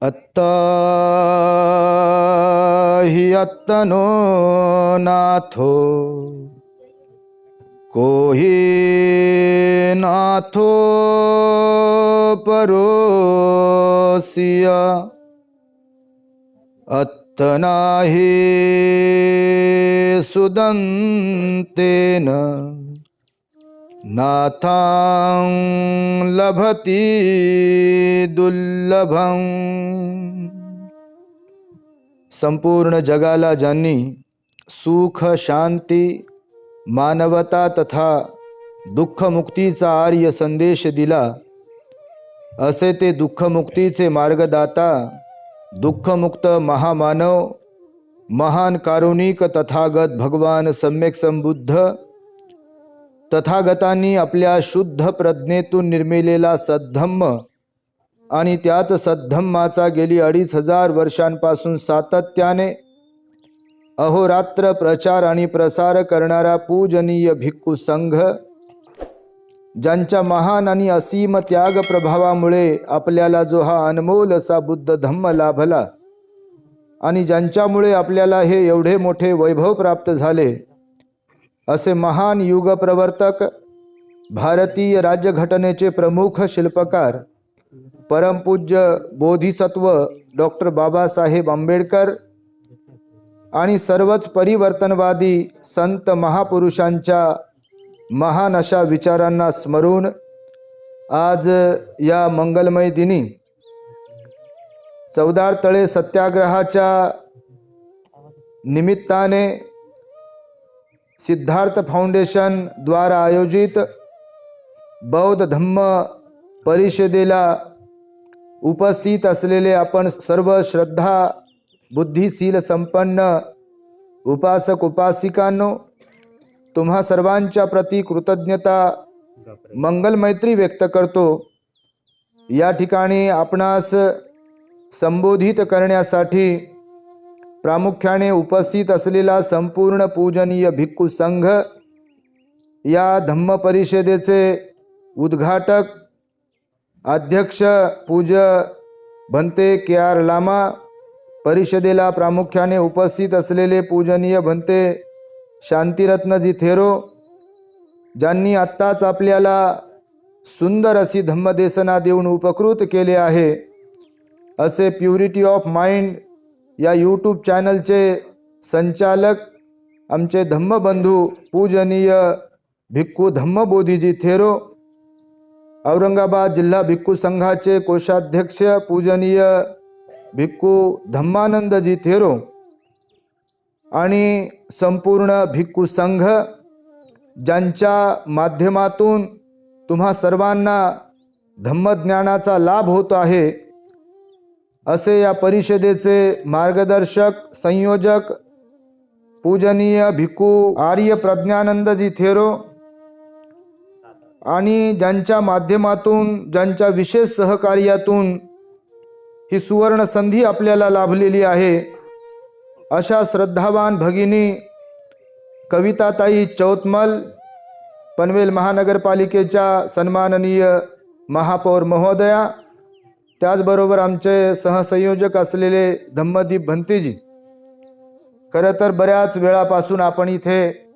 अत्ता हि अत्तनो नाथो कोहि नाथो परोसिया अत्तनाहि सुदन्तेन नाथां लभती दुर्लभं। संपूर्ण जगाला ज्यांनी सुख, शांती, मानवता तथा दुःखमुक्तीचा आर्य संदेश दिला, असे ते दुःखमुक्तीचे मार्गदाता, दुःखमुक्त महामानव, महान कारुणिक तथागत भगवान सम्यक संबुद्ध तथागतांनी आपल्या शुद्ध प्रज्ञेतून निर्मिलेला सद्धम्म आणि त्याच सद्धम्माचा गेली 2500 वर्षांपासून सातत्याने अहोरात्र प्रचार आणि प्रसार करणारा पूजनीय भिक्खू संघ, ज्यांच्या महान आणि असीम त्याग प्रभावामुळे आपल्याला जो हा अनमोल असा बुद्ध धम्म लाभला आणि ज्यांच्यामुळे आपल्याला हे एवढे मोठे वैभव प्राप्त झाले, असे महान युग प्रवर्तक, भारतीय राज्यघटनेचे प्रमुख शिल्पकार, परमपूज्य बोधिसत्व डॉक्टर बाबासाहेब आंबेडकर आणि सर्वच परिवर्तनवादी संत महापुरुषांच्या महान अशा विचारांना स्मरून आज या मंगलमय दिनी चवदार तळे सत्याग्रहाच्या निमित्ताने सिद्धार्थ फाउंडेशन द्वारा आयोजित बौद्ध धम्म परिषदेला उपस्थित असलेले आपण सर्व श्रद्धा बुद्धिशील संपन्न उपासक उपासिकांनो, तुम्हा सर्वांच्या प्रती कृतज्ञता मंगल मैत्री व्यक्त करतो। या ठिकाणी आपणास संबोधित करण्यासाठी प्रामुख्याने उपस्थित असलेला संपूर्ण पूजनीय भिक्खू संघ, या धम्म परिषदेचे उद्घाटक अध्यक्ष पूज्य भंते के.आर. लामा, परिषदेला प्रामुख्याने उपस्थित असलेले पूजनीय भंते शांतिरत्नजी थेरो, ज्यांनी आत्ताच आपल्याला सुंदर अशी धम्मदेशना देऊन उपकृत केले आहे, असे प्युरिटी ऑफ माइंड या यूट्यूब चॅनलचे संचालक आमचे धम्मबंधू पूजनीय भिक्खू धम्मबोधीजी थेरो, औरंगाबाद जिल्हा भिक्खू संघाचे कोषाध्यक्ष पूजनीय भिक्खू धम्मानंदजी थेरो आणि संपूर्ण भिक्खू संघ, ज्यांच्या माध्यमातून तुम्हा सर्वांना धम्मज्ञानाचा लाभ होत आहे, असे या परिषदेचे मार्गदर्शक संयोजक पूजनीय भिक्खू आर्य प्रज्ञानंदजी थेरो आणि ज्यांच्या माध्यमातून, ज्यांच्या विशेष सहकार्यातून ही सुवर्ण संधी आपल्याला लाभलेली आहे, अशा श्रद्धावान भगिनी कविताताई चौतमल, पनवेल महानगरपालिकेच्या सन्माननीय महापौर महोदया, त्याचबरोबर आमचे सहसंयोजक असलेले धम्मदीप भंतेजी। खरं तर बऱ्याच वेळापासून आपण इथे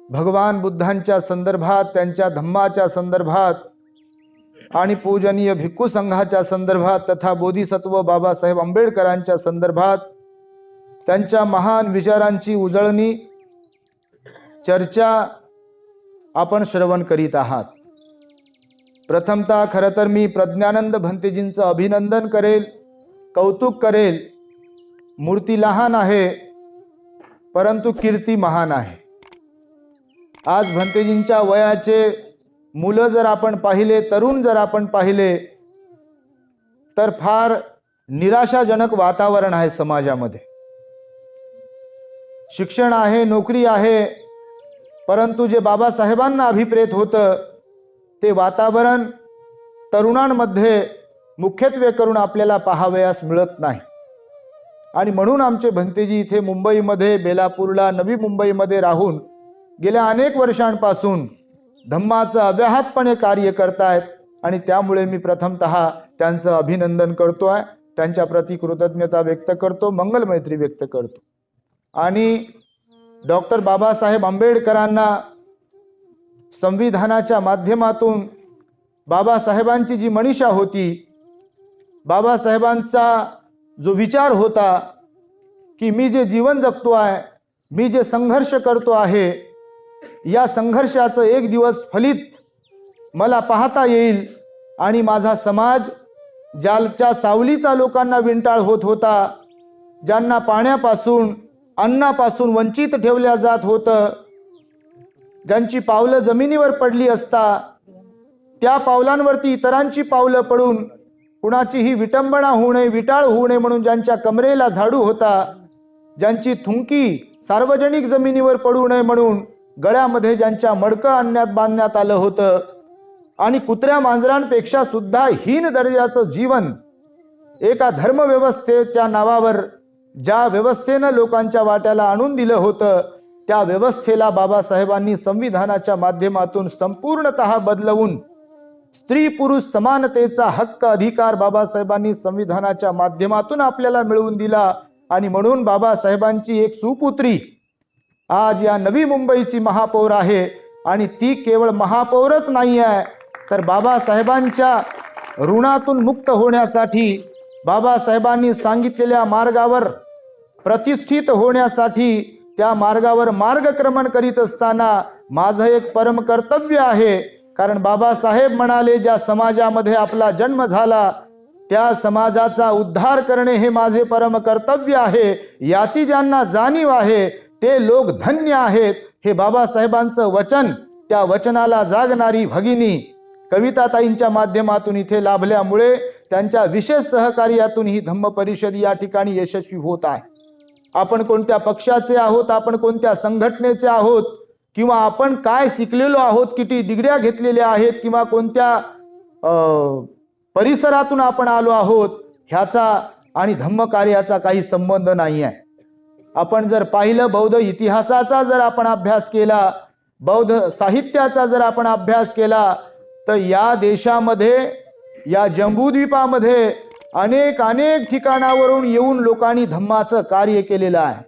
भगवान बुद्धांच्या संदर्भात, त्यांच्या धम्माच्या संदर्भात आणि पूजनीय भिक्खू संघाच्या संदर्भात तथा बोधिसत्व बाबासाहेब आंबेडकरांच्या संदर्भात त्यांच्या महान विचारांची उजळणी, चर्चा आपण श्रवण करीत आहात। प्रथमतः खरं तर मी प्रज्ञानंद भंतेजींचं अभिनंदन करेल, कौतुक करेल। मूर्ती लहान आहे परंतु कीर्ती महान आहे। आज भंतेजींच्या वयाचे मुलं जर आपण पाहिले, तरुण जर आपण पाहिले, तर फार निराशाजनक वातावरण आहे समाजामध्ये। शिक्षण आहे, नोकरी आहे, परंतु जे बाबासाहेबांना अभिप्रेत होतं ते वातावरण तरुणांमध्ये मुख्यत्वे करून आपल्याला पाहावयास मिळत नाही। आणि म्हणून आमचे भंतेजी इथे मुंबईमध्ये, बेलापूरला, नवी मुंबईमध्ये राहून गेल्या अनेक वर्षांपासून धम्माचं अव्याहतपणे कार्य करतायत आणि त्यामुळे मी प्रथमतः त्यांचं अभिनंदन करतोय। त्यांच्या प्रती कृतज्ञता व्यक्त करतो, मंगल मैत्री व्यक्त करतो. आणि डॉक्टर बाबासाहेब आंबेडकरांना संविधानाच्या माध्यमातून बाबासाहेबांची जी मनीषा होती, बाबासाहेबांचा जो विचार होता की मी जे जीवन जगतो आहे, मी जे संघर्ष करतो आहे, या संघर्षाचं एक दिवस फलित मला पाहता येईल आणि माझा समाज ज्याच्या सावलीचा लोकांना विंटाळ होत होता, ज्यांना पाण्यापासून अन्नापासून वंचित ठेवल्या जात होतं, ज्यांची पावलं जमिनीवर पडली असता त्या पावलांवरती इतरांची पावलं पडून कुणाचीही विटंबना होऊ नये, विटाळ होऊ नये म्हणून ज्यांच्या कमरेला झाडू होता, ज्यांची थुंकी सार्वजनिक जमिनीवर पडू नये म्हणून गळ्यामध्ये ज्यांच्या मडकं आणण्यात बांधण्यात आलं होतं, आणि कुत्र्या मांजरांपेक्षा सुद्धा हीन दर्जाचं जीवन एका धर्मव्यवस्थेच्या नावावर ज्या व्यवस्थेनं लोकांच्या वाट्याला आणून दिलं होतं, त्या व्यवस्थेला बाबासाहेबांनी संविधानाच्या माध्यमातून संपूर्णतः बदलवून स्त्री पुरुष समानतेचा हक्क अधिकार बाबासाहेबांनी संविधानाच्या माध्यमातून आपल्याला मिळवून दिला. आणि म्हणून बाबासाहेबांची एक सुपुत्री आज या नवी मुंबईची महापौर आहे. आणि ती केवळ महापौरच नाही आहे, तर बाबासाहेबांच्या ऋणातून मुक्त होण्यासाठी, बाबासाहेबांनी सांगितलेल्या मार्गावर प्रतिष्ठित होण्यासाठी, त्या मार्गावर मार्गक्रमण करीत असताना माझं एक परम कर्तव्य आहे. कारण बाबासाहेब म्हणाले, ज्या समाजामध्ये आपला जन्म झाला त्या समाजाचा उद्धार करणे हे माझे परम कर्तव्य आहे. याची ज्यांना जाणीव आहे ते लोक धन्य आहेत. हे बाबासाहेबांचं वचन, त्या वचनाला जागणारी भगिनी कविताताईंच्या माध्यमातून इथे लाभल्यामुळे त्यांच्या विशेष सहकार्यातून ही धम्म परिषद या ठिकाणी यशस्वी होत आहे. आपण कोणत्या पक्षाचे आहोत, आपण कोणत्या संघटनेचे आहोत, किंवा आपण काय शिकलेलो आहोत, किती डिग्र्या घेतलेल्या आहेत, किंवा कोणत्या परिसरातून आपण आलो आहोत, ह्याचा आणि धम्म कार्याचा काही संबंध नाही आहे. आपण जर पाहिलं, बौद्ध इतिहासाचा जर आपण अभ्यास केला, बौद्ध साहित्याचा जर आपण अभ्यास केला, तर या देशामध्ये, या जम्बूद्वीपामध्ये अनेक ठिकाणावरून येऊन लोकांनी धम्माचं कार्य केलेलं आहे.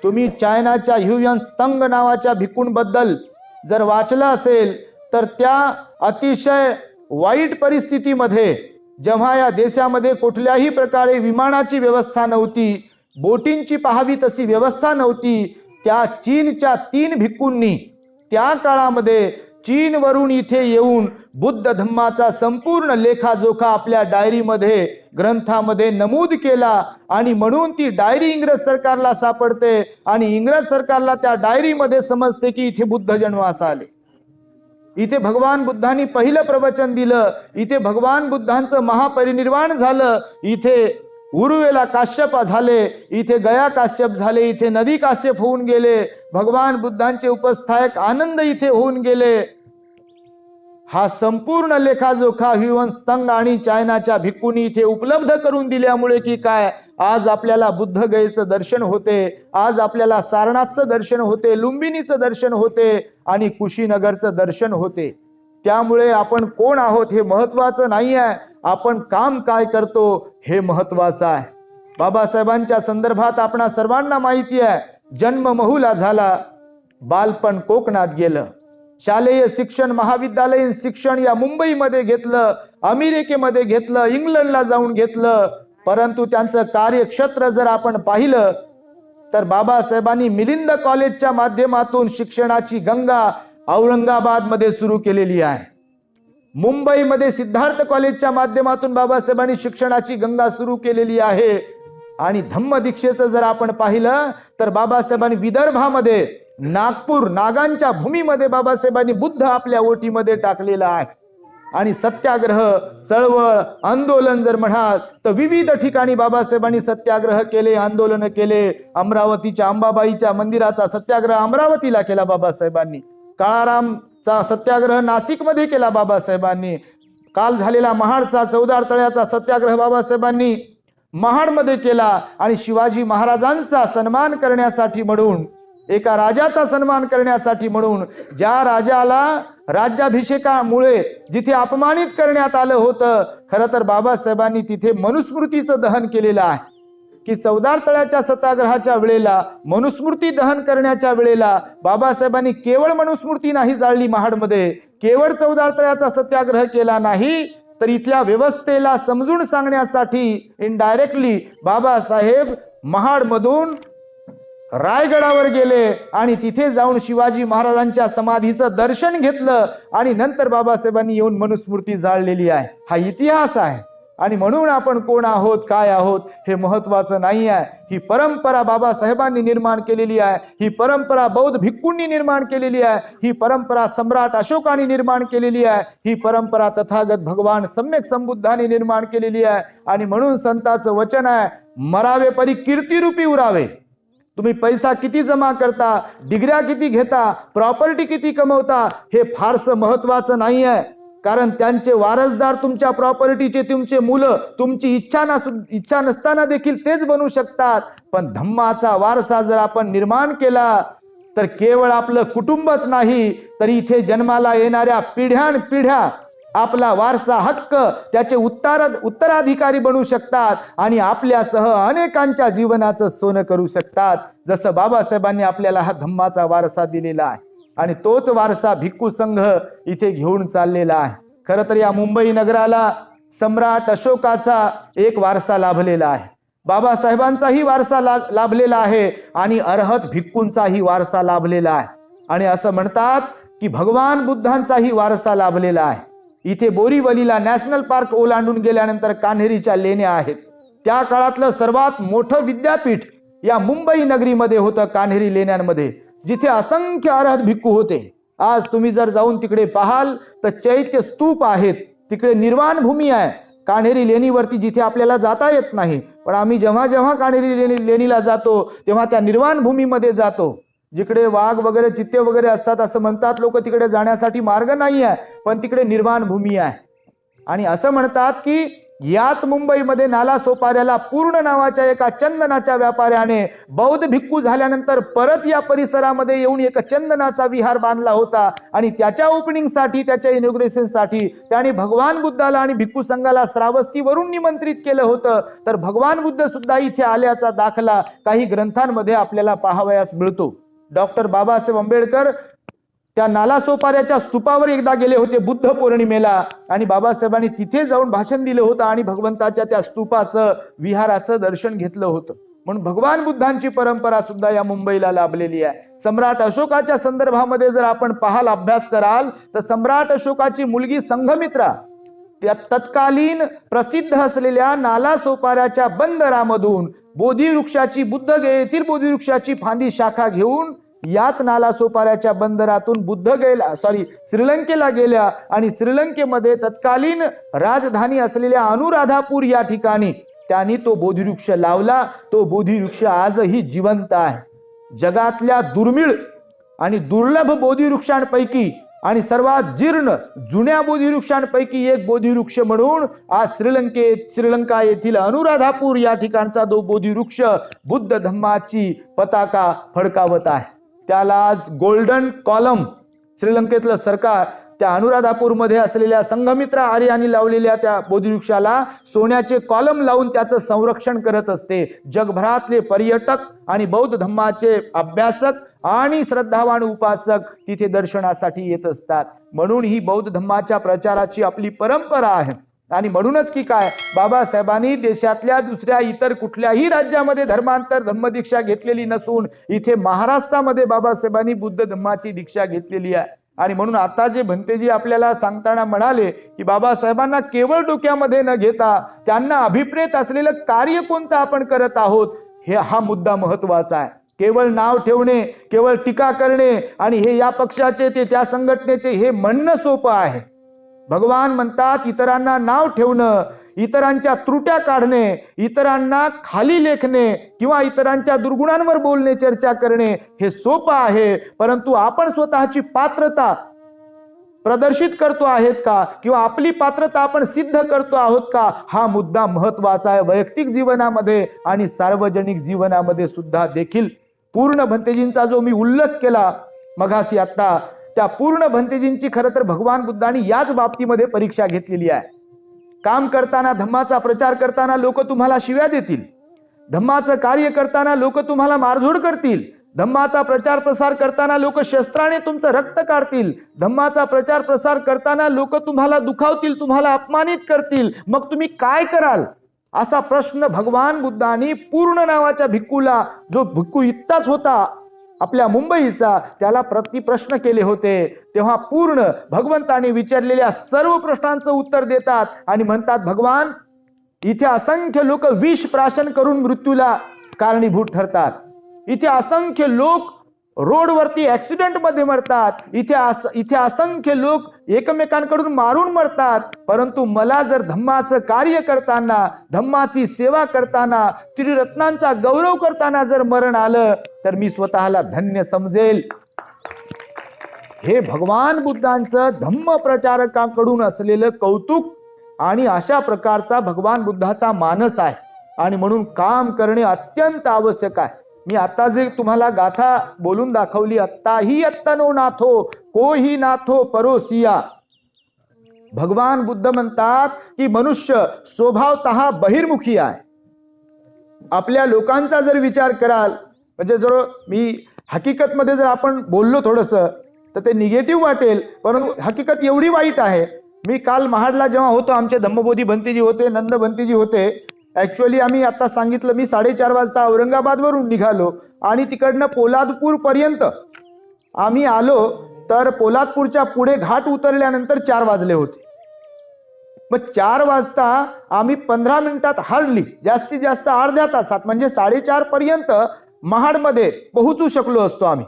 तुम्ही चायनाच्या ह्युयन त्सांग नावाच्या भिक्खूंबद्दल जर वाचलं असेल, तर त्या अतिशय वाईट परिस्थितीमध्ये, जेव्हा या देशामध्ये कुठल्याही प्रकारे विमानाची व्यवस्था नव्हती, बोटींची पाहावी तशी व्यवस्था नव्हती, त्या चीनच्या 3 भिक्खूंनी त्या काळामध्ये चीनवरून इथे येऊन बुद्ध धम्माचा संपूर्ण लेखाजोखा आपल्या डायरीमध्ये, ग्रंथामध्ये नमूद केला. आणि म्हणून ती डायरी इंग्रज सरकारला सापडते आणि इंग्रज सरकारला त्या डायरीमध्ये समजते की इथे बुद्ध जन्मास आले, इथे भगवान बुद्धांनी पहिलं प्रवचन दिलं, इथे भगवान बुद्धांचं महापरिनिर्वाण झालं, इथे उरुवेला काश्यप झाले, इथे गया काश्यप झाले, इथे नदी काश्यप होऊन गेले, भगवान बुद्धांचे उपस्थायक आनंद इथे होऊन गेले. हा संपूर्ण लेखाजोखा ह्युयन त्सांग आणि चायनाच्या भिक्खूंनी इथे उपलब्ध करून दिल्यामुळे की काय, आज आपल्याला बुद्धगयेचं दर्शन होते, आज आपल्याला सारनाथचं दर्शन होते, लुंबिनीचं दर्शन होते आणि कुशीनगरचं दर्शन होते. त्यामुळे आपण कोण आहोत हे महत्वाचं नाही आहे, आपण काम काय करतो हे महत्वाचं आहे. बाबासाहेबांच्या संदर्भात आपणा सर्वांना माहिती आहे, जन्म महूला झाला, बालपण कोकणात गेलं, शालेय शिक्षण, महाविद्यालयीन शिक्षण या मुंबईमध्ये घेतलं, अमेरिकेमध्ये घेतलं, इंग्लंडला जाऊन घेतलं. परंतु त्यांचं कार्यक्षेत्र जर आपण पाहिलं तर बाबासाहेबांनी मिलिंद कॉलेजच्या माध्यमातून शिक्षणाची गंगा औरंगाबाद मध्ये सुरू केलेली आहे. मुंबईमध्ये सिद्धार्थ कॉलेजच्या माध्यमातून बाबासाहेबांनी शिक्षणाची गंगा सुरू केलेली आहे. आणि धम्म दीक्षेचं जर आपण पाहिलं तर बाबासाहेबांनी विदर्भामध्ये, नागपूर, नागांच्या भूमीमध्ये बाबासाहेबांनी बुद्ध आपल्या ओटीमध्ये टाकलेला आहे. आणि सत्याग्रह, चळवळ, आंदोलन जर म्हणाल तर विविध ठिकाणी बाबासाहेबांनी सत्याग्रह केले, आंदोलन केले. अमरावतीच्या अंबाबाईच्या मंदिराचा सत्याग्रह अमरावतीला केला बाबासाहेबांनी, काळारामचा सत्याग्रह नाशिकमध्ये केला बाबासाहेबांनी, काल झालेला महाडचा चौदार तळ्याचा सत्याग्रह बाबासाहेबांनी महाडमध्ये केला. आणि शिवाजी महाराजांचा सन्मान करण्यासाठी म्हणून, एका राजाचा सन्मान करण्यासाठी म्हणून, ज्या राजाला राज्याभिषेकामुळे जिथे अपमानित करण्यात आलं होतं, खरं तर बाबासाहेबांनी तिथे मनुस्मृतीचं दहन केलेलं आहे की चौदार तळ्याच्या सत्याग्रहाच्या वेळेला, मनुस्मृती दहन करण्याच्या वेळेला बाबासाहेबांनी केवळ मनुस्मृती नाही जाळली महाडमध्ये, केवळ चौदार तळ्याचा सत्याग्रह केला नाही, तर इथल्या व्यवस्थेला समजून सांगण्यासाठी इनडायरेक्टली बाबासाहेब महाडमधून रायगडावर गेले आणि तिथे जाऊन शिवाजी महाराजांच्या समाधीचं दर्शन घेतलं आणि नंतर बाबासाहेबांनी येऊन मनुस्मृती जाळलेली आहे. हा इतिहास आहे. आणि म्हणून आपण कोण आहोत, काय आहोत हे महत्वाचं नाही आहे. ही परंपरा बाबासाहेबांनी निर्माण केलेली आहे. ही परंपरा बौद्ध भिक्खूंनी निर्माण केलेली आहे. ही परंपरा सम्राट अशोकाने निर्माण केलेली आहे. ही परंपरा तथागत भगवान सम्यक संबुद्धाने निर्माण केलेली आहे. आणि म्हणून संतांचं वचन आहे, मरावे परी कीर्तिरूपी उरावे. तुम्ही पैसा किती जमा करता, डिग्र्या किती घेता, प्रॉपर्टी किती कमवता, हे फारसं महत्वाचं नाही आहे. कारण त्यांचे वारसदार तुमच्या प्रॉपर्टीचे तुमचे मुलं, तुमची इच्छा नसताना देखील तेच बनू शकतात. पण धम्माचा वारसा जर आपण निर्माण केला तर केवळ आपलं कुटुंबच नाही, तर इथे जन्माला येणाऱ्या पिढ्यानपिढ्या आपला वारसा हक्क त्याचे उत्तराधिकारी बनू शकतात आणि आपल्यासह अनेकांच्या जीवनाचं सोनं करू शकतात. जसं बाबासाहेबांनी आपल्याला हा धम्माचा वारसा दिलेला आहे आणि तोच वारसा भिक्खू संघ इथे घेऊन चाललेला आहे. खरं तर या मुंबई नगराला सम्राट अशोकाचा एक वारसा लाभलेला आहे, बाबासाहेबांचाही वारसा लाभलेला आहे आणि अरहत भिक्खूंचाही वारसा लाभलेला आहे. आणि असं म्हणतात की भगवान बुद्धांचाही वारसा लाभलेला आहे. इथे बोरीवलीला नॅशनल पार्क ओलांडून गेल्यानंतर कान्हेरीच्या लेण्या आहेत. त्या काळातलं सर्वात मोठं विद्यापीठ या मुंबई नगरीमध्ये होतं, कान्हेरी लेण्यांमध्ये, जिथे असंख्य अरहत भिक्खू होते. आज तुम्ही जर जाऊन तिकडे पाहाल तर चैत्य स्तूप आहेत, तिकडे निर्वाण भूमी आहे. कान्हेरी लेणीवरती जिथे आपल्याला जाता येत नाही, पण आम्ही जेव्हा कान्हेरी लेणीला जातो तेव्हा त्या निर्वाण भूमीमध्ये जातो, जिकडे वाघ वगैरे चित्ते वगैरे असतात असं म्हणतात लोक. तिकडे जाण्यासाठी मार्ग नाही आहे, पण तिकडे निर्वाण भूमी आहे. आणि असं म्हणतात की याच मुंबईमध्ये नाला सोपाऱ्याला पूर्ण नावाच्या एका चंदनाच्या व्यापाऱ्याने बौद्ध भिक्खू झाल्यानंतर परत या परिसरामध्ये येऊन एक चंदनाचा विहार बांधला होता आणि त्याच्या ओपनिंगसाठी, त्याच्या इनॉग्रेशनसाठी त्याने भगवान बुद्धाला आणि भिक्खू संघाला श्रावस्तीवरून निमंत्रित केलं होतं. तर भगवान बुद्ध सुद्धा इथे आल्याचा दाखला काही ग्रंथांमध्ये आपल्याला पाहावयास मिळतो. डॉक्टर बाबासाहेब आंबेडकर त्या नालासोपाऱ्याच्या स्तूपावर एकदा गेले होते बुद्ध पौर्णिमेला आणि बाबासाहेबांनी तिथे जाऊन भाषण दिलं होतं आणि भगवंताच्या त्या स्तूपाचं, विहाराचं दर्शन घेतलं होतं. म्हणून भगवान बुद्धांची परंपरा सुद्धा या मुंबईला लाभलेली आहे. सम्राट अशोकाच्या संदर्भामध्ये जर आपण पाहाल, अभ्यास कराल तर सम्राट अशोकाची मुलगी संघमित्रा त्या तत्कालीन प्रसिद्ध असलेल्या नालासोपाऱ्याच्या बंदरामधून बुद्ध येथील बोधी वृक्षाची फांदी शाखा घेऊन याच नालासोपाऱ्याच्या बंदरातून श्रीलंकेला गेल्या आणि श्रीलंकेमध्ये तत्कालीन राजधानी असलेल्या अनुराधापूर या ठिकाणी त्यांनी तो बोधिवृक्ष लावला. तो बोधिवृक्ष आजही जिवंत आहे. जगातल्या दुर्मिळ आणि दुर्लभ बोधिवृक्षांपैकी आणि सर्वात जीर्ण जुन्या बोधिवृक्षांपैकी एक बोधिवृक्ष म्हणून आज श्रीलंका येथील अनुराधापूर या ठिकाणचा तो बोधिवृक्ष बुद्ध धम्माची पताका फडकावत आहे. त्याला आज गोल्डन कॉलम श्रीलंकेतलं सरकार त्या अनुराधापूरमध्ये असलेल्या संघमित्रा आर्यांनी लावलेल्या त्या बोधिवृक्षाला सोन्याचे कॉलम लावून त्याचं संरक्षण करत असते. जगभरातले पर्यटक आणि बौद्ध धम्माचे अभ्यासक आणि श्रद्धावान उपासक तिथे दर्शनासाठी येत असतात. म्हणून ही बौद्ध धम्माच्या प्रचाराची आपली परंपरा आहे. आणि म्हणूनच की काय, बाबासाहेबांनी देशातल्या दुसऱ्या इतर कुठल्याही राज्यामध्ये धर्मांतर धम्मदीक्षा घेतलेली नसून इथे महाराष्ट्रामध्ये बाबासाहेबांनी बुद्ध धम्माची दीक्षा घेतलेली आहे. आणि म्हणून आता जे भंतेजी आपल्याला सांगताना म्हणाले की बाबासाहेबांना केवळ डोक्यामध्ये न घेता त्यांना अभिप्रेत असलेलं कार्य कोणतं आपण करत आहोत, हा मुद्दा महत्वाचा आहे. केवळ नाव ठेवणे, केवळ टीका करणे आणि हे या पक्षाचे ते त्या संघटनेचे हे म्हणणं सोपं आहे. भगवान म्हणतात इतरांना नाव ठेवणं, इतरांच्या त्रुट्या काढणे, इतरांना खाली लेखणे किंवा इतरांच्या दुर्गुणांवर बोलणे, चर्चा करणे हे सोपं आहे. परंतु आपण स्वतःची पात्रता प्रदर्शित करतो आहेत का किंवा आपली पात्रता आपण सिद्ध करतो आहोत का, हा मुद्दा महत्वाचा आहे. वैयक्तिक जीवनामध्ये आणि सार्वजनिक जीवनामध्ये सुद्धा देखील. पूर्ण भंतेजींचा जो मी उल्लेख केला मगाशी आता, त्या पूर्ण भंतेजींची खरं तर भगवान बुद्धांनी याच बाबतीमध्ये परीक्षा घेतलेली आहे. काम करताना, धम्माचा प्रचार करताना लोक तुम्हाला शिव्या देतील, धम्माचं कार्य करताना लोक तुम्हाला मारझोड करतील, धम्माचा प्रचार प्रसार करताना लोक शस्त्राने तुमचं रक्त काढतील, धम्माचा प्रचार प्रसार करताना लोक तुम्हाला दुखावतील, तुम्हाला अपमानित करतील, मग तुम्ही काय कराल? असा प्रश्न भगवान बुद्धांनी पूर्ण नावाच्या भिक्खूला, जो भिक्खू इतकाच होता आपल्या मुंबईचा, त्याला प्रतिप्रश्न केले होते. तेव्हा पूर्ण भगवंताने विचारलेल्या सर्व प्रश्नांचं उत्तर देतात आणि म्हणतात, भगवान, इथे असंख्य लोक विष प्राशन करून मृत्यूला कारणीभूत ठरतात, इथे असंख्य लोक रोडवरती ऍक्सिडेंट मध्ये मरतात, इथे असंख्य लोक एकमेकांकडून मारून मरतात, परंतु मला जर धम्माचं कार्य करताना, धम्माची सेवा करताना, त्रिरत्नांचा गौरव करताना जर मरण आलं तर मी स्वतःला धन्य समजेल. हे भगवान बुद्धांचं धम्म प्रचारकांकडून असलेलं कौतुक आणि अशा प्रकारचा भगवान बुद्धाचा मानस आहे. आणि म्हणून काम करणे अत्यंत आवश्यक आहे. मी आता जे तुम्हाला गाथा बोलून दाखवली, अत्ताही अत्तनो नाथो कोही नाथो परोसिया. भगवान बुद्ध म्हणतात की मनुष्य स्वभावतः बहिर्मुखी आहे. आपल्या लोकांचा जर विचार कराल, म्हणजे जर मी हकीकतमध्ये जर आपण बोललो थोडंसं तर ते निगेटिव्ह वाटेल, परंतु हकीकत एवढी वाईट आहे. मी काल महाडला जेव्हा होतो, आमचे धम्मबोधी भंतेजी होते, नंद भंतेजी होते. ऍक्च्युअली आम्ही आता सांगितलं, मी 4:30 वाजता औरंगाबाद वरून निघालो आणि तिकडनं पोलादपूर पर्यंत आम्ही आलो, तर पोलादपूरच्या पुढे घाट उतरल्यानंतर 4 वाजले होते. मग 4 वाजता आम्ही 15 मिनिटात, हार्डली जास्तीत जास्त अर्ध्या तासात, म्हणजे 4:30 पर्यंत महाडमध्ये पोहोचू शकलो असतो आम्ही.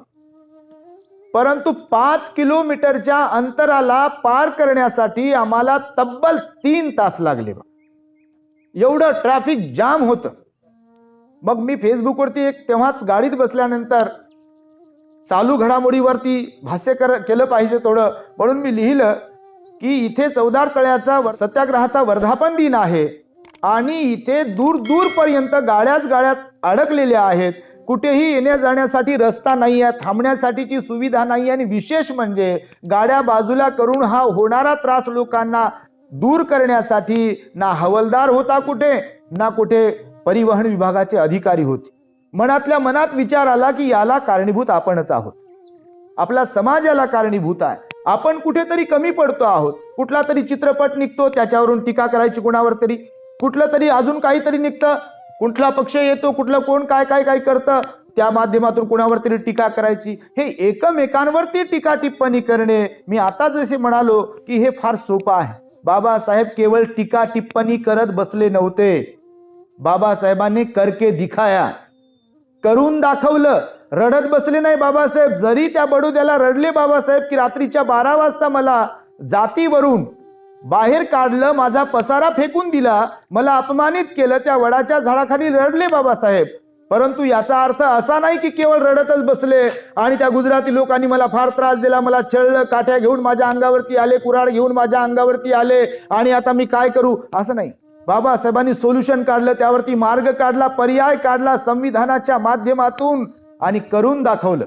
परंतु 5 किलोमीटरच्या अंतराला पार करण्यासाठी आम्हाला तब्बल 3 तास लागले. एवढं ट्रॅफिक जाम होतं. मग मी फेसबुकवरती तेव्हाच गाडीत बसल्यानंतर चालू घडामोडीवरती भाष्य केलं पाहिजे थोडं, म्हणून मी लिहिलं की इथे चवदार तळ्याचा सत्याग्रहाचा वर्धापन दिन आहे आणि इथे दूर दूर पर्यंत गाड्या अडकलेल्या आहेत. कुठेही येण्या जाण्यासाठी रस्ता नाही आहे, थांबण्यासाठीची सुविधा नाही, आणि विशेष म्हणजे गाड्या बाजूला करून हा होणारा त्रास लोकांना दूर करण्यासाठी ना हवालदार होता कुठे, ना कुठे परिवहन विभागाचे अधिकारी होते. मनातल्या मनात विचार आला की याला कारणीभूत आपणच आहोत, आपला समाज याला कारणीभूत आहे. आपण कुठेतरी कमी पडतो आहोत. कुठला तरी चित्रपट निघतो, त्याच्यावरून टीका करायची कुणावर तरी, कुठलं तरी अजून काहीतरी निघतं, कुठला पक्ष येतो, कुठलं कोण काय काय काय करतं, त्या माध्यमातून कुणावर तरी टीका करायची. हे एकमेकांवरती टीका टिप्पणी करणे, मी आता जसे म्हणालो की हे फार सोपं आहे. बाबासाहेब केवळ टीका टिप्पणी करत बसले नव्हते. बाबासाहेबांनी करके दिखाया, करून दाखवलं. रडत बसले नाही बाबासाहेब. जरी त्या बडोद्याला रडले बाबासाहेब की रात्रीच्या 12 वाजता मला जातीवरून बाहेर काढलं, माझा पसारा फेकून दिला, मला अपमानित केलं, त्या वडाच्या झाडाखाली रडले बाबासाहेब. परंतु याचा अर्थ असा नाही की केवळ रडतच बसले आणि त्या गुजराती लोकांनी मला फार त्रास दिला, मला छळलं, काठ्या घेऊन माझ्या अंगावरती आले, कुऱ्हाड घेऊन माझ्या अंगावरती आले आणि आता मी काय करू, असं नाही. बाबासाहेबांनी सोल्युशन काढलं, त्यावरती मार्ग काढला, पर्याय काढला संविधानाच्या माध्यमातून आणि करून दाखवलं.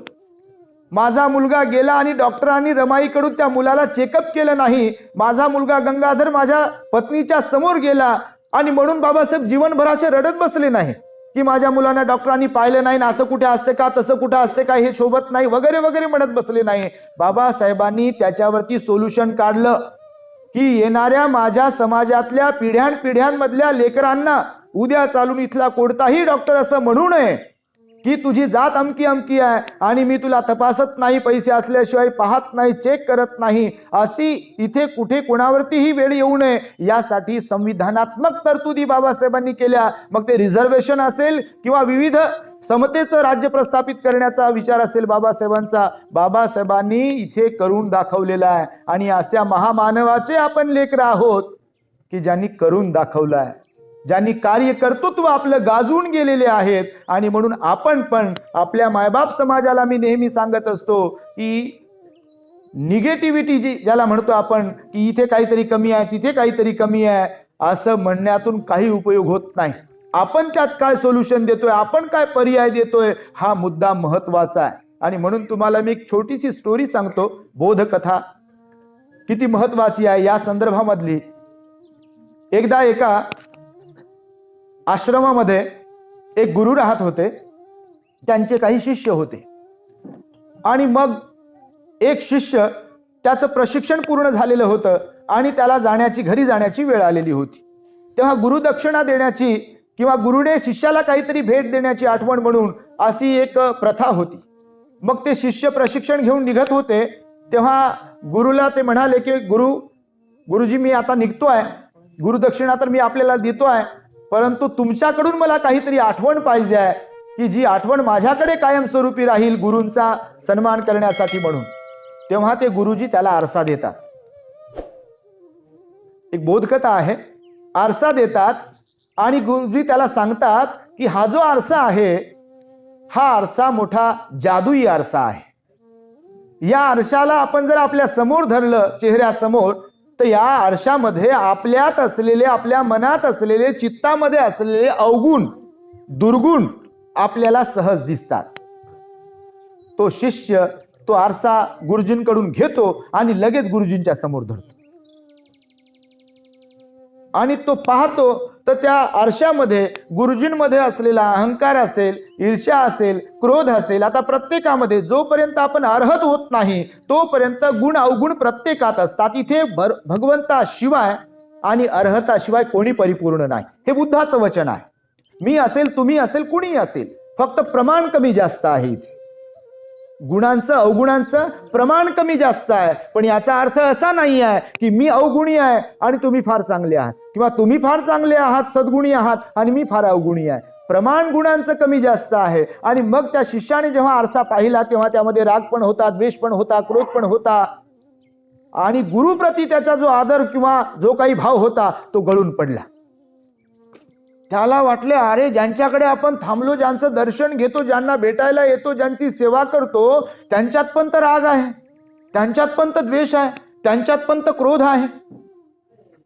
माझा मुलगा गेला आणि डॉक्टरांनी रमाईकडून त्या मुलाला चेकअप केलं नाही. माझा मुलगा गंगाधर माझ्या पत्नीच्या समोर गेला आणि म्हणून बाबासाहेब जीवनभर असे रडत बसले नाही की माझ्या मुलांना डॉक्टरांनी पाहिलं नाही, असं कुठे असते का, तसं कुठं असते का, हे शोभत नाही वगैरे वगैरे म्हणत बसले नाही. बाबासाहेबांनी त्याच्यावरती सोल्युशन काढलं की येणाऱ्या माझ्या समाजातल्या पिढ्यानपिढ्यांमधल्या लेकरांना उद्या चालून इथला कोणताही डॉक्टर असं म्हणू नये की तुझी जात अमकी अमकी आहे आणि मी तुला तपासत नाही, पैसे असल्याशिवाय पाहत नाही, चेक करत नाही, अशी इथे कुठे कोणावरतीही वेळ येऊ नये यासाठी संविधानात्मक तरतुदी बाबासाहेबांनी केल्या. मग ते रिझर्वेशन असेल किंवा विविध समतेचं राज्य प्रस्थापित करण्याचा विचार असेल बाबासाहेबांचा, बाबासाहेबांनी इथे करून दाखवलेला आहे. आणि अशा महामानवाचे आपण लेकरं आहोत की ज्यांनी करून दाखवलं आहे, ज्यांनी कार्यकर्तृत्व आपलं गाजवून गेलेले आहेत. आणि म्हणून आपण पण आपल्या मायबाप समाजाला मी नेहमी सांगत असतो की निगेटिव्हिटी जी ज्याला म्हणतो आपण की इथे काहीतरी कमी आहे, तिथे काहीतरी कमी आहे, असं म्हणण्यातून काही उपयोग होत नाही. आपण त्यात काय सोल्युशन देतोय, आपण काय पर्याय देतोय, हा मुद्दा महत्वाचा आहे. आणि म्हणून तुम्हाला मी एक छोटीशी स्टोरी सांगतो, बोधकथा किती महत्वाची आहे या संदर्भामधली. एकदा एका आश्रमामध्ये एक गुरु राहत होते, त्यांचे काही शिष्य होते. आणि मग एक शिष्य, त्याचं प्रशिक्षण पूर्ण झालेलं होतं आणि त्याला घरी जाण्याची वेळ आलेली होती. तेव्हा गुरुदक्षिणा देण्याची किंवा गुरुने शिष्याला काहीतरी भेट देण्याची आठवण म्हणून अशी एक प्रथा होती. मग ते शिष्य प्रशिक्षण घेऊन निघत होते. तेव्हा गुरुला ते म्हणाले की गुरुजी मी आता निघतोय, गुरुदक्षिणा तर मी आपल्याला देतोय, परंतु तुमच्याकडून मला काहीतरी आठवण पाहिजे आहे की जी आठवण माझ्याकडे कायमस्वरूपी राहील गुरूंचा सन्मान करण्यासाठी म्हणून. तेव्हा ते गुरुजी त्याला आरसा देतात. एक बोधकथा आहे. आरसा देतात आणि गुरुजी त्याला सांगतात की हा जो आरसा आहे, हा आरसा मोठा जादुई आरसा आहे. या आरशाला आपण जर आपल्या समोर धरलं, चेहऱ्यासमोर, तर या आरशामध्ये आपल्यात असलेले, आपल्या मनात असलेले, चित्तामध्ये असलेले अवगुण, दुर्गुण आपल्याला सहज दिसतात. तो शिष्य तो आरसा गुरुजींकडून घेतो आणि लगेच गुरुजींच्या समोर धरतो आणि तो पाहतो तर त्या आरशामध्ये गुरुजींमध्ये असलेला अहंकार असेल, ईर्ष्या असेल, क्रोध असेल. आता प्रत्येकामध्ये जोपर्यंत आपण अर्हत होत नाही तोपर्यंत गुण अवगुण प्रत्येकात असतात. इथे भगवंताशिवाय आणि अर्हताशिवाय कोणी परिपूर्ण नाही. हे बुद्धाचं वचन आहे. मी असेल, तुम्ही असेल, कुणी असेल, फक्त प्रमाण कमी जास्त आहे. इथे गुणांचं अवगुणांचं प्रमाण कमी जास्त आहे. पण याचा अर्थ असा नाही आहे की मी अवगुणी आहे आणि तुम्ही फार चांगले आहात, किंवा तुम्ही फार चांगले आहात, सद्गुणी आहात आणि मी फार अवगुणी आहे. प्रमाण गुणांचं कमी जास्त आहे. आणि मग त्या शिष्याने जेव्हा आरसा पाहिला तेव्हा त्यामध्ये राग पण होता, द्वेष पण होता, क्रोध पण होता आणि गुरुप्रती त्याचा जो आदर किंवा जो काही भाव होता तो गळून पडला. त्याला वाटले, अरे ज्यांच्याकडे आपण थांबलो, ज्यांचं दर्शन घेतो, ज्यांना भेटायला येतो, ज्यांची सेवा करतो, त्यांच्यात पण तर राग आहे, त्यांच्यात पण तर द्वेष आहे, त्यांच्यात पण तर क्रोध आहे.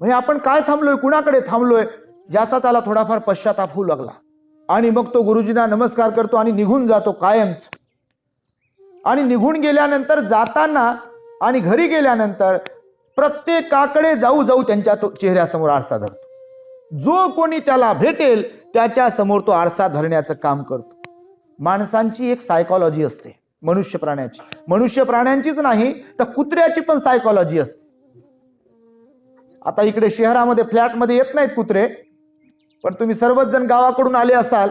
म्हणजे आपण काय थांबलोय, कुणाकडे थांबलोय, ज्याचा त्याला थोडाफार पश्चाताप होऊ लागला. आणि मग तो गुरुजींना नमस्कार करतो आणि निघून जातो कायमच. आणि निघून गेल्यानंतर जाताना आणि घरी गेल्यानंतर प्रत्येकाकडे जाऊ जाऊ त्यांच्या तो चेहऱ्यासमोर आरसा धरतो. जो कोणी त्याला भेटेल त्याच्या समोर तो आरसा धरण्याचं काम करतो. माणसांची एक सायकॉलॉजी असते, मनुष्य प्राण्यांचीच नाही तर कुत्र्याची पण सायकॉलॉजी असते. आता इकडे शहरामध्ये फ्लॅटमध्ये येत नाहीत कुत्रे, पण तुम्ही सर्वच जण गावाकडून आले असाल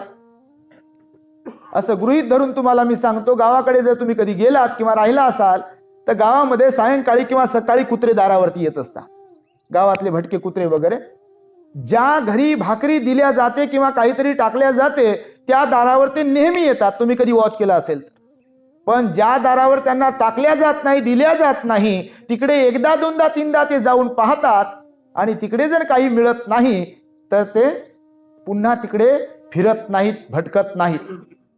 असं गृहीत धरून तुम्हाला मी सांगतो. गावाकडे जर तुम्ही कधी गेलात किंवा राहिला असाल तर गावामध्ये सायंकाळी किंवा सकाळी कुत्रे दारावरती येत असतात, गावातले भटके कुत्रे वगैरे. ज्या घरी भाकरी दिल्या जाते किंवा काहीतरी टाकल्या जाते त्या दारावर ते नेहमी येतात, तुम्ही कधी वॉच केला असेल. पण ज्या दारावर त्यांना टाकल्या जात नाही, दिल्या जात नाही, तिकडे एकदा दोनदा तीनदा ते जाऊन पाहतात आणि तिकडे जर काही मिळत नाही तर ते पुन्हा तिकडे फिरत नाहीत, भटकत नाहीत.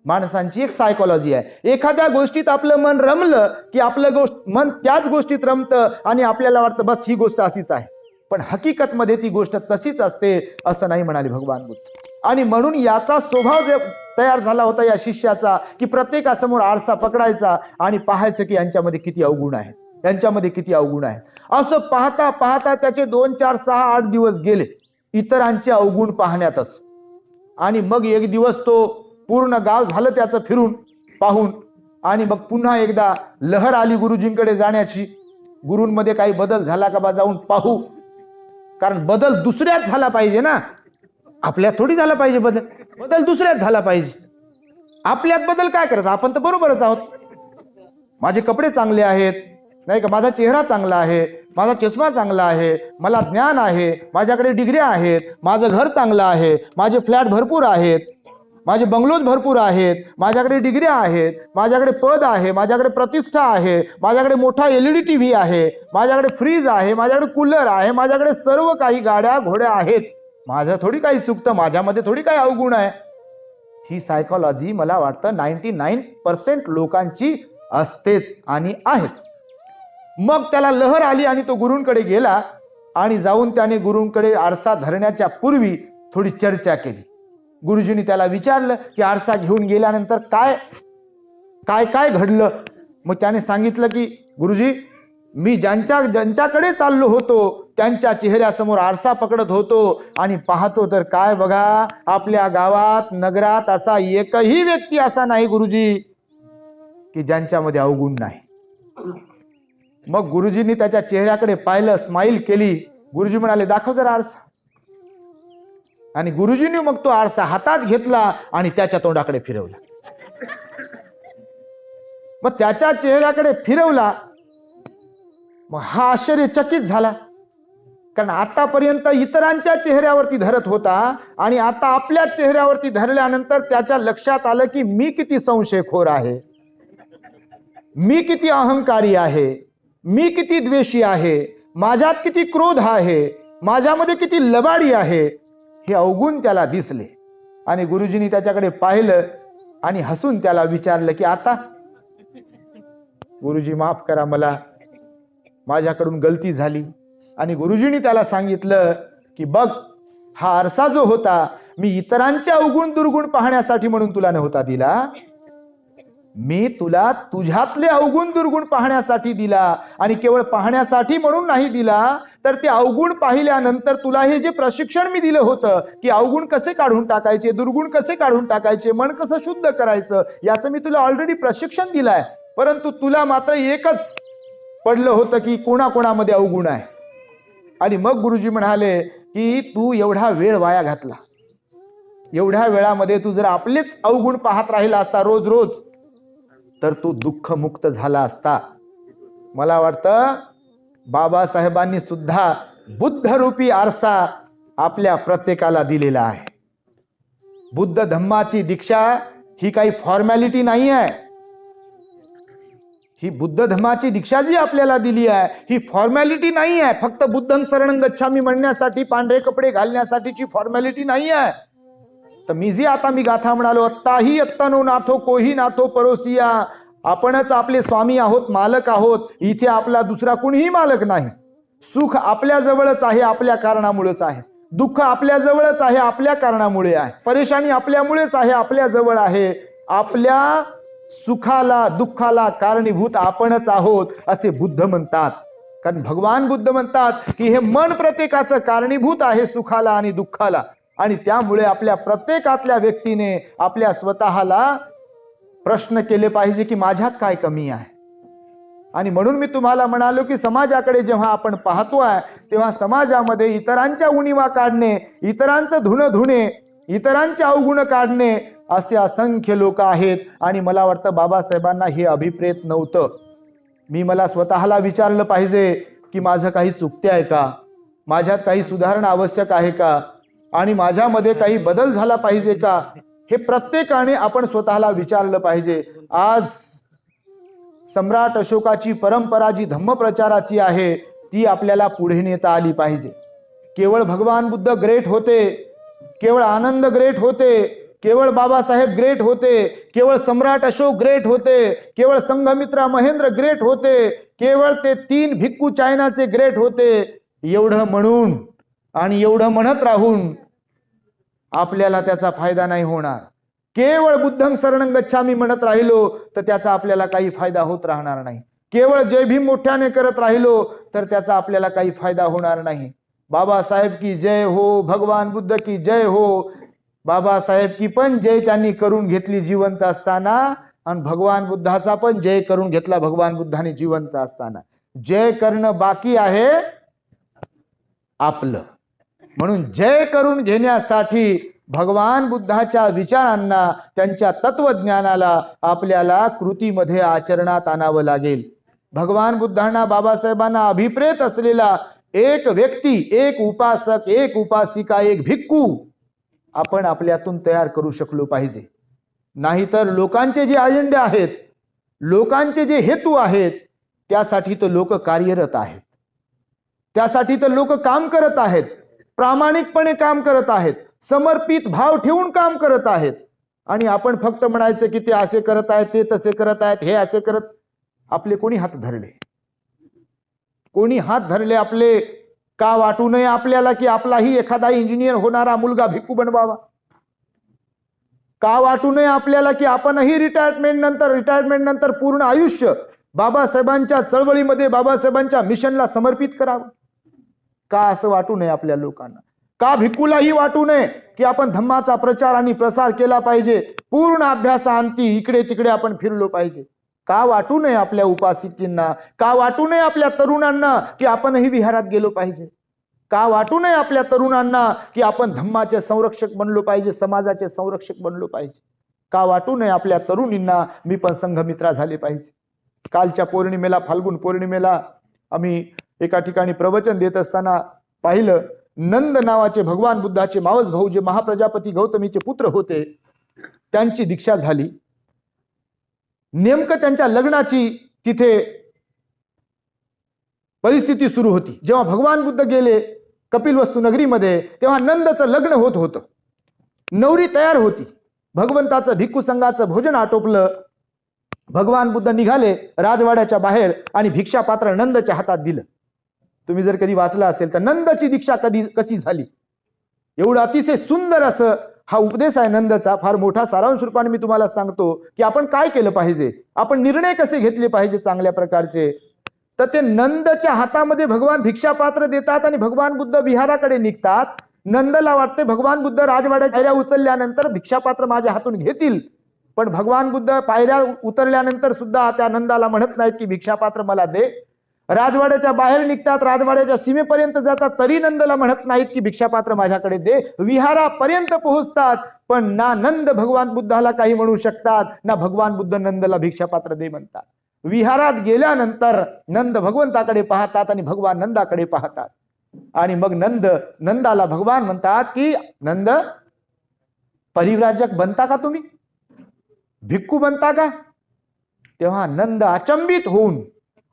माणसांची एक सायकॉलॉजी आहे. एखाद्या गोष्टीत आपलं मन रमलं की आपलं मन त्याच गोष्टीत रमतं आणि आपल्याला वाटतं बस ही गोष्ट अशीच आहे. पण हकीकत मध्ये ती गोष्ट तशीच असते असं नाही म्हणाले भगवान बुद्ध. आणि म्हणून याचा स्वभाव तयार झाला होता या शिष्याचा की प्रत्येकासमोर आरसा पकडायचा आणि पाहायचं की यांच्यामध्ये किती अवगुण आहे, यांच्यामध्ये किती अवगुण आहे. असं पाहता पाहता त्याचे 2, 4, 6, 8 दिवस गेले इतरांचे अवगुण पाहण्यातच. आणि मग एक दिवस तो पूर्ण गाव झालं त्याचं फिरून पाहून आणि मग पुन्हा एकदा लहर आली गुरुजींकडे जाण्याची. गुरूंमध्ये काही बदल झाला का बा जाऊन पाहू, कारण बदल दुसऱ्यात झाला पाहिजे ना, आपल्यात थोडी झाला पाहिजे. बदल दुसऱ्यात झाला पाहिजे. आपल्यात बदल काय करायचा, आपण तर बरोबरच आहोत. माझे कपडे चांगले आहेत नाही का, माझा चेहरा चांगला आहे, माझा चष्मा चांगला आहे, मला ज्ञान आहे, माझ्याकडे डिग्र्या आहेत, माझं घर चांगलं आहे, माझे फ्लॅट भरपूर आहेत, माझे बंगलोज भरपूर आहेत, माझ्याकडे डिग्र्या आहेत, माझ्याकडे पद आहे, माझ्याकडे प्रतिष्ठा आहे, माझ्याकडे मोठा LED TV आहे, माझ्याकडे फ्रीज आहे, माझ्याकडे कूलर आहे, माझ्याकडे सर्व काही गाड्या घोड्या आहेत. माझं थोडी काही चुकतं, माझ्यामध्ये थोडी काही अवगुण आहे. ही सायकॉलॉजी मला वाटतं 99% लोकांची असतेच आणि आहेच. मग त्याला लहर आली आणि तो गुरूंकडे गेला आणि जाऊन त्याने गुरूंकडे आरसा धरण्याच्या पूर्वी थोडी चर्चा केली. गुरुजींनी त्याला विचारलं की आरसा घेऊन गेल्यानंतर काय काय काय घडलं. मग त्याने सांगितलं की गुरुजी, मी ज्यांच्याकडे चाललो होतो त्यांच्या चेहऱ्यासमोर आरसा पकडत होतो आणि पाहतो तर काय बघा, आपल्या गावात नगरात असा एकही व्यक्ती असा नाही गुरुजी की ज्यांच्यामध्ये अवगुण नाही. मग गुरुजींनी त्याच्या चेहऱ्याकडे पाहिलं, स्माईल केली. गुरुजी म्हणाले, दाखव जरा आरसा. आणि गुरुजींनी मग तो आरसा हातात घेतला आणि त्याच्या तोंडाकडे फिरवला. मग त्याच्या चेहऱ्याकडे फिरवला. मग हा आश्चर्यचकित झाला, कारण आतापर्यंत इतरांच्या चेहऱ्यावरती धरत होता आणि आता आपल्या चेहऱ्यावरती धरल्यानंतर त्याच्या लक्षात आलं की मी किती संशयखोर आहे, मी किती अहंकारी आहे, मी किती द्वेषी आहे, माझ्यात किती क्रोध आहे, माझ्यामध्ये किती लबाडी आहे, हे अवगुण त्याला दिसले. आणि गुरुजींनी त्याच्याकडे पाहिलं आणि हसून त्याला विचारलं की आता गुरुजी माफ करा, मला माझ्याकडून गलती झाली. आणि गुरुजींनी त्याला सांगितलं की बघ, हा आरसा जो होता मी इतरांचे अवगुण दुर्गुण पाहण्यासाठी म्हणून तुला नव्हता दिला, मी तुला तुझ्यातले अवगुण दुर्गुण पाहण्यासाठी दिला. आणि केवळ पाहण्यासाठी म्हणून नाही दिला, तर ते अवगुण पाहिल्यानंतर तुला हे जे प्रशिक्षण मी दिलं होतं की अवगुण कसे काढून टाकायचे, दुर्गुण कसे काढून टाकायचे, मन कसं शुद्ध करायचं, याचं मी तुला ऑलरेडी प्रशिक्षण दिलंय. परंतु तुला मात्र एकच पडलं होतं की कोणाकोणामध्ये अवगुण आहे. आणि मग गुरुजी म्हणाले की तू एवढा वेळ वाया घातला, एवढ्या वेळामध्ये तू जर आपलेच अवगुण पाहत राहिला असता रोज रोज, तर तू दुःखमुक्त झाला असता. मला वाटतं बाबासाहेबांनी सुद्धा बुद्धरूपी आरसा आपल्या प्रत्येकाला दिलेला आहे. बुद्ध धम्माची दीक्षा ही काही फॉर्मॅलिटी नाही आहे. ही बुद्ध धम्माची दीक्षा जी आपल्याला दिली आहे ही फॉर्मॅलिटी नाही आहे. फक्त बुद्धं शरणं गच्छामी म्हणण्यासाठी, पांढरे कपडे घालण्यासाठीची फॉर्मॅलिटी नाही आहे. तर मी गाथा म्हणालो, अत्ताही अत्तानो नाथो कोही नाथो परोसिया. आपणच आपले स्वामी आहोत, मालक आहोत. इथे आपला दुसरा कुणीही मालक नाही. सुख आपल्या जवळच आहे, आपल्या कारणामुळेच आहे. दुःख आपल्या जवळच आहे, आपल्या कारणामुळे आहे. परेशानी आपल्यामुळेच आहे, आपल्या जवळ आहे. आपल्या सुखाला दुःखाला कारणीभूत आपणच आहोत असे बुद्ध म्हणतात. कारण भगवान बुद्ध म्हणतात की हे मन प्रत्येकाचं कारणीभूत आहे सुखाला आणि दुःखाला. आणि त्यामुळे आपल्या प्रत्येकातल्या व्यक्तीने आपल्या स्वतःला प्रश्न केले पाहिजे की माझ्यात काय कमी आहे. आणि म्हणून मी तुम्हाला म्हणालो की समाजाकडे जेव्हा आपण पाहतोय तेव्हा समाजामध्ये इतरांच्या उणिवा काढणे, इतरांचं धुणं धुणे, इतरांचे अवगुण काढणे असे असंख्य लोक आहेत. आणि मला वाटतं बाबासाहेबांना हे अभिप्रेत नव्हतं. मला स्वतःला विचारलं पाहिजे की माझं काही चुकते आहे का, माझ्यात काही सुधारणा आवश्यक आहे का, आणि माझ्यामध्ये काही बदल झाला पाहिजे का, हे प्रत्येकाने आपण स्वतःला विचारलं पाहिजे. आज सम्राट अशोकाची परंपरा जी धम्मप्रचाराची आहे ती आपल्याला पुढे नेता आली पाहिजे. केवळ भगवान बुद्ध ग्रेट होते, केवळ आनंद ग्रेट होते, केवळ बाबासाहेब ग्रेट होते, केवळ सम्राट अशोक ग्रेट होते, केवळ संघमित्रा महेंद्र ग्रेट होते, केवळ ते 3 भिक्खू चायनाचे ग्रेट होते, एवढं म्हणून आणि एवढं म्हणत राहून आपल्याला त्याचा फायदा नाही होणार. केवळ बुद्धं शरणं गच्छामी म्हणत राहिलो तर त्याचा आपल्याला काही फायदा होत राहणार नाही. केवळ जय भीम मोठ्याने करत राहिलो तर त्याचा आपल्याला काही फायदा होणार नाही. बाबासाहेब की जय हो, भगवान बुद्ध की जय हो. बाबासाहेब की पण जय त्यांनी करून घेतली जिवंत असताना, आणि भगवान बुद्धाचा पण जय करून घेतला भगवान बुद्धाने जिवंत असताना. जय करणं बाकी आहे आपलं. म्हणून जय करून घेण्यासाठी भगवान बुद्धाच्या विचारांना, त्यांच्या तत्वज्ञानाला आपल्याला कृतीमध्ये आचरणात आणावं लागेल. भगवान बुद्धांना, बाबासाहेबांना अभिप्रेत असलेला एक व्यक्ती, एक उपासक, एक उपासिका, एक भिक्खू आपण आपल्यातून तयार करू शकलो पाहिजे. नाहीतर लोकांचे जे अजेंडे आहेत, लोकांचे जे हेतू आहेत, त्यासाठी तर लोक कार्यरत आहेत, त्यासाठी तर लोक काम करत आहेत, प्रामाणिकपणे काम करत आहेत, समर्पित भाव ठेवून काम करत आहेत. आणि आपण फक्त म्हणायचं की ते असे करत आहेत, ते तसे करत आहेत, हे असे करत. आपले कोणी हात धरले? कोणी हात धरले आपले? का वाटू नये आपल्याला की आपलाही एखादा इंजिनियर होणारा मुलगा भिक्खू बनवावा? का वाटू नये आपल्याला की आपणही रिटायरमेंट नंतर पूर्ण आयुष्य बाबासाहेबांच्या चळवळीमध्ये, बाबासाहेबांच्या मिशनला समर्पित करावं? का असं वाटू नये आपल्या लोकांना? का भिक्खूलाही वाटू नये की आपण धम्माचा प्रचार आणि प्रसार केला पाहिजे, पूर्ण अभ्यासाअंती इकडे तिकडे आपण फिरलो पाहिजे? का वाटू नये आपल्या उपासिकींना? का वाटू नये आपल्या तरुणांना की आपणही विहारात गेलो पाहिजे? का वाटू नये आपल्या तरुणांना की आपण धम्माचे संरक्षक बनलो पाहिजे, समाजाचे संरक्षक बनलो पाहिजे? का वाटू नये आपल्या तरुणींना मी पण संघमित्रा झाले पाहिजे? कालच्या पौर्णिमेला, फाल्गुन पौर्णिमेला आम्ही एका ठिकाणी प्रवचन देत असताना पाहिलं, नंद नावाचे भगवान बुद्धाचे मावस भाऊ जे महाप्रजापती गौतमीचे पुत्र होते, त्यांची दीक्षा झाली. नेमकं त्यांच्या लग्नाची तिथे परिस्थिती सुरू होती. जेव्हा भगवान बुद्ध गेले कपिलवस्तू नगरीमध्ये, तेव्हा नंदचं लग्न होत होतं. नवरी तयार होती. भगवंताचं भिक्खू संघाचं भोजन आटोपलं. भगवान बुद्ध निघाले राजवाड्याच्या बाहेर आणि भिक्षा पात्र नंदच्या हातात दिलं. तुम्ही जर कधी वाचला असेल तर नंदची दीक्षा कशी झाली, एवढं अतिशय सुंदर असं हा उपदेश आहे नंदचा. फार मोठा सारांश रूपाने मी तुम्हाला सांगतो की आपण काय केलं पाहिजे, आपण निर्णय कसे घेतले पाहिजे चांगल्या प्रकारचे. तर ते नंदच्या हातामध्ये भगवान भिक्षा पात्र देतात आणि भगवान बुद्ध विहाराकडे निघतात. नंदला वाटते भगवान बुद्ध राजवाड्याच्या पायऱ्या उचलल्यानंतर भिक्षा पात्र माझ्या हातून घेतील, पण भगवान बुद्ध पायऱ्या उतरल्यानंतर सुद्धा त्या नंदाला म्हणत नाहीत की भिक्षा पात्र मला दे. राजवाड्याच्या बाहेर निघतात, राजवाड्याच्या सीमेपर्यंत जातात, तरी नंदला म्हणत नाहीत की भिक्षा पात्र माझ्याकडे दे. विहारापर्यंत पोहोचतात, पण ना नंद भगवान बुद्धाला काही म्हणू शकतात, ना भगवान बुद्ध नंदला भिक्षा पात्र दे म्हणतात. विहारात गेल्यानंतर नंद भगवंताकडे पाहतात आणि भगवान नंदाकडे पाहतात. आणि मग नंदाला भगवान म्हणतात की नंद, परिव्राजक बनता का तुम्ही, भिक्खू बनता का? तेव्हा नंद अचंबित होऊन,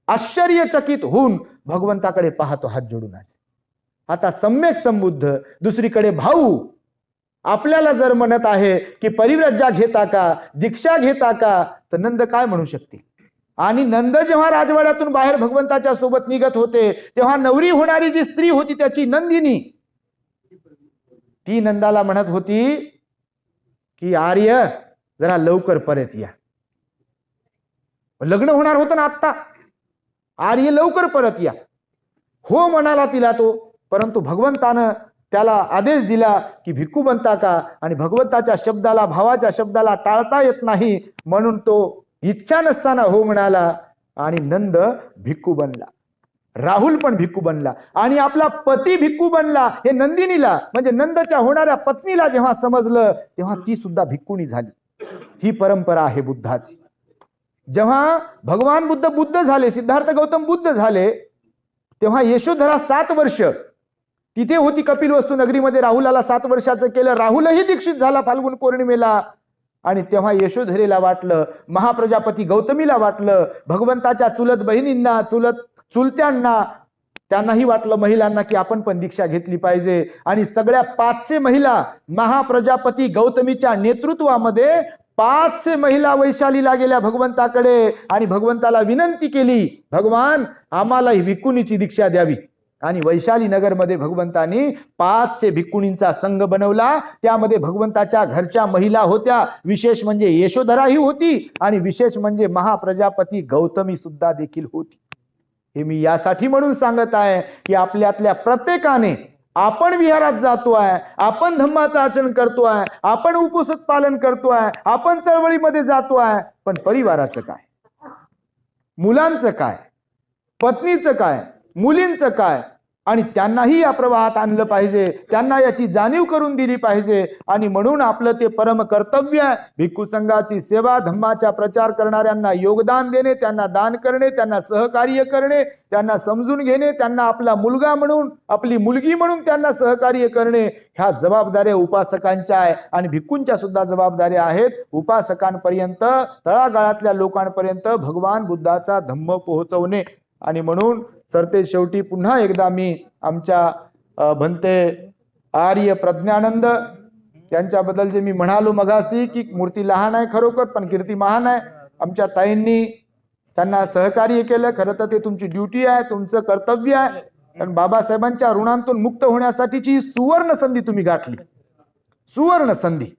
आश्चर्यचकित होऊन भगवंताकडे पाहतो हात जोडून. आता सम्यक संबुद्ध दुसरीकडे भाऊ आपल्याला जर म्हणत आहे की परिव्राज्या घेता का, दीक्षा घेता का, तर नंद काय म्हणू शकते? आणि नंद जेव्हा राजवाड्यातून बाहेर भगवंताच्या सोबत निघत होते, तेव्हा नवरी होणारी जी स्त्री होती त्याची नंदिनी, ती नंदाला म्हणत होती की आर्य जरा लवकर परत या. लग्न होणार होतं ना आत्ता, आर्य लवकर परत या. हो म्हणाला तिला तो, परंतु भगवंतानं त्याला आदेश दिला की भिक्खू बनता का, आणि भगवंताच्या शब्दाला, भावाच्या शब्दाला टाळता येत नाही, म्हणून तो इच्छा नसताना हो म्हणाला आणि नंद भिक्खू बनला. राहुल पण भिक्खू बनला आणि आपला पती भिक्खू बनला. हे नंदिनीला म्हणजे नंदच्या होणाऱ्या पत्नीला जेव्हा समजलं, तेव्हा ती सुद्धा भिक्खुणी झाली. ही परंपरा आहे बुद्धाची. जेव्हा भगवान बुद्ध झाले, सिद्धार्थ गौतम बुद्ध झाले, तेव्हा यशोधरा 7 वर्ष तिथे होती कपिलवस्तू नगरीमध्ये. राहुलाला 7 वर्षाचं केलं. राहुलही दीक्षित झाला फाल्गुन पौर्णिमेला. आणि तेव्हा यशोधरेला वाटलं, महाप्रजापती गौतमीला वाटलं, भगवंताच्या चुलत बहिणींना, चुलत्यांना, त्यांनाही वाटलं महिलांना की आपण पण दीक्षा घेतली पाहिजे. आणि सगळ्या 500 महिला महाप्रजापती गौतमीच्या नेतृत्वामध्ये 500 महिला वैशालीला गेल्या भगवंताकडे आणि भगवंताला विनंती केली, भगवान आम्हालाही भिक्खुनीची दीक्षा द्यावी. आणि वैशाली नगरमध्ये भगवंतांनी 500 भिक्खुनींचा संघ बनवला. त्यामध्ये भगवंताच्या घरच्या महिला होत्या, विशेष म्हणजे यशोधरा ही होती आणि विशेष म्हणजे महाप्रजापती गौतमी सुद्धा देखील होती. हे मी यासाठी म्हणून सांगत आहे की आपल्यातल्या प्रत्येकाने, आपण विहारात जातोय, आपण धम्माचं आचरण करतोय, आपण उपवास पालन करतोय, आपण चळवळीमध्ये जातोय, पण परिवाराचं काय, मुलांचं काय, पत्नीचं काय, मुलींचं काय, आणि त्यांनाही या प्रवाहात आणलं पाहिजे, त्यांना याची जाणीव करून दिली पाहिजे. आणि म्हणून आपलं ते परम कर्तव्य आहे, भिक्खू संघाची सेवा, धम्माचा प्रचार करणाऱ्यांना योगदान देणे, त्यांना दान करणे, त्यांना सहकार्य करणे, त्यांना समजून घेणे, त्यांना आपला मुलगा म्हणून, आपली मुलगी म्हणून त्यांना सहकार्य करणे, ह्या जबाबदाऱ्या उपासकांच्या आहे आणि भिक्खूंच्या सुद्धा जबाबदाऱ्या आहेत. उपासकांपर्यंत, तळागाळातल्या लोकांपर्यंत भगवान बुद्धाचा धम्म पोहोचवणे. आणि म्हणून सरते शेवटी पुन्हा एकदा मी आमच्या भंते आर्य प्रज्ञानंद त्यांच्याबद्दल जे मी म्हणालो मगाशी की मूर्ती लहान आहे खरोखर, पण कीर्ती महान आहे. आमच्या ताईंनी त्यांना सहकार्य केलं. खरं तर ते तुमची ड्युटी आहे, तुमचं कर्तव्य आहे. कारण बाबासाहेबांच्या ऋणांतून मुक्त होण्यासाठीची सुवर्ण संधी तुम्ही गाठली, सुवर्ण संधी.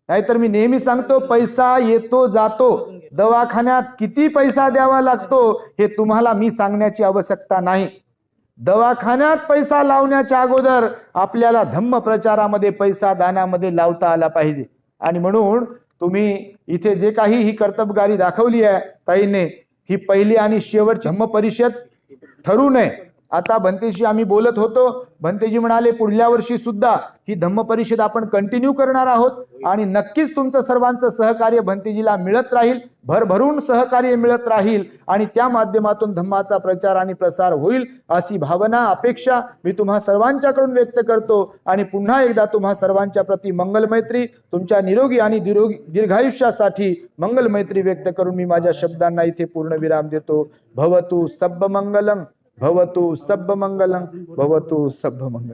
नाहीतर मी नेहमी सांगतो, पैसा येतो जातो, दवाखान्यात किती पैसा द्यावा लागतो हे तुम्हाला मी सांगण्याची आवश्यकता नाही. दवाखान्यात पैसा लावण्याच्या अगोदर आपल्याला धम्म प्रचारामध्ये पैसा दानामध्ये लावता आला पाहिजे. आणि म्हणून तुम्ही इथे जे काही ही कर्तबगारी दाखवली आहे ताईने, ही पहिली आणि शेवटची धम्म परिषद ठरू नये. आता भंतेशी आम्ही बोलत होतो, भंतेजी म्हणाले पुढल्या वर्षी सुद्धा ही धम्म परिषद आपण कंटिन्यू करणार आहोत आणि नक्कीच तुमचं सर्वांचं सहकार्य भंतेजीला मिळत राहील, भरभरून सहकार्य मिळत राहील आणि त्या माध्यमातून धम्माचा प्रचार आणि प्रसार होईल अशी भावना अपेक्षा मी तुम्हा सर्वांच्याकडून व्यक्त करतो. आणि पुन्हा एकदा तुम्हा सर्वांच्या प्रती मंगल मैत्री, तुमच्या निरोगी आणि दीर्घायुष्यासाठी मंगल मैत्री व्यक्त करून मी माझ्या शब्दांना इथे पूर्ण विराम देतो. भवतु सब्ब मंगलम, भवतु सब्ब मंगलम, भवतु सब्ब मंगलम.